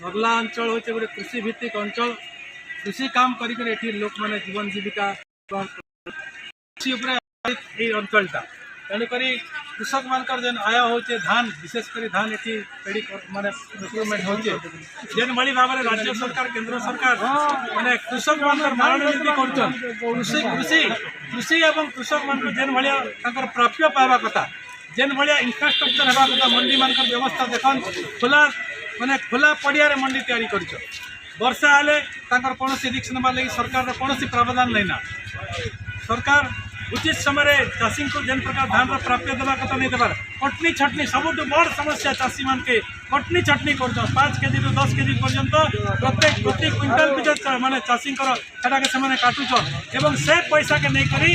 नर्ला अंचल हूँ गोटे कृषि भित्तिक अंचल। कृषि काम कर लोक मैंने जीवन जीविका कृषि अंचलटा तेणुक कृषक मान जेन आय हो धान विशेषकर धान ये पेड़ी माने रिक्रुटमेंट हो जेन भाई भाव में राज्य सरकार केंद्र सरकार माने कृषक मान मारण नीति कृषि कृषि कृषि एवं कृषक मान जेन भाया प्राप्य पावा कथा जेन भाया इंफ्रास्ट्रक्चर होगा कथा मंडी मान व्यवस्था देखन खुला माने खुला पड़िया मंडी तैयारी कर वर्षा हेले कौन रिक्स ना लगी सरकार कौन प्रावधान लेना सरकार उचित समय चाषी को जेन प्रकार धान प्राप्य देवा कथा नहीं देवार कटनी छटनी सबुठ बड़ समस्या चाषी मान के कटनी छटनी कर 5 केजी रु 10 केजी पर्यंत प्रत्येक प्रति क्विंटाल पिछा माने चाषी से काटुचन एवं से पैसा के नहीं करी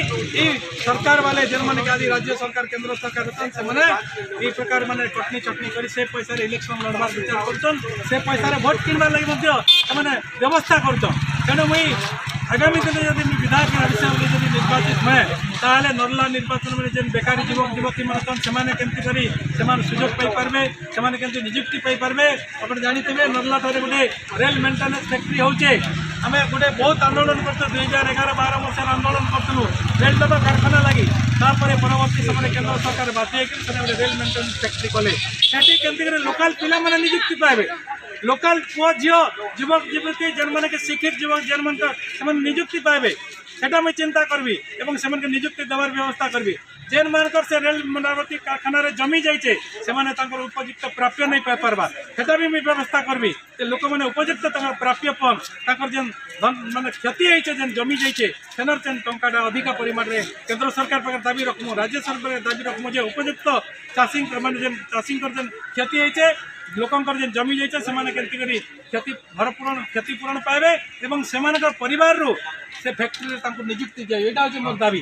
सरकार वाले जेन मैंने आदि राज्य सरकार केंद्र सरकार से प्रकार माने कटनी छटनी करी से पैसा इलेक्शन लड़वार विचार करछन से पैसा भोट किनवार लगी व्यवस्था करछन। तेणु मुई आगामी दिन जब विधायक हिसाब से जब निर्वाचित हुए ताहले नर्ला निर्वाचन में जेन बेकारी युवक युवती मैंने केमती करी सुजोग पाइपारे से निजुक्ति पाइपारे आप जानते नर्ला ठारे गोटे रेल मेन्टेनेंस फैक्ट्री होचे आम गोटे बहुत आंदोलन कर 2011-12 वर्ष आंदोलन करूँ रेल डबा कारखाना लगी परवर्ती समय केंद्र सरकार बाध्य गोटे रेल मेन्टेनेंस फैक्ट्री कले से केमती लोकाल पिला मैंने निजुक्ति पाइबे लोकाल पुओ झील युवक युवती जेन मैंने शिक्षित युवक जेन मन निजुक्ति पाइबे सेटा मुझे चिंता करबी एवं से निजुक्ति देवार व्यवस्था करबी जेन मानकर से रेल मरामती कारखाना जमी जाइए से उपयुक्त प्राप्य नहीं पाई पार्बा सेटा भी मुझे व्यवस्था करबी लोक मैंने उपयुक्त प्राप्य पान जेन धन माने क्षति होइछे जेन जमी जाइए सेनर जेन टंकाटा अधिका परिमाण में केंद्र सरकार पाखे दाबी रखमु राज्य सरकार दाबी रखमु जे उपयुक्त चाषी माने जेन चाषी जेन क्षति होइछे लोकंकर जेन जमी जाइए से क्षति भरपूरण क्षतिपूरण पाइबे एवं से परिवार रू से फैक्ट्री निजुक्ति दिए यहाँ हूँ मोर दाबी।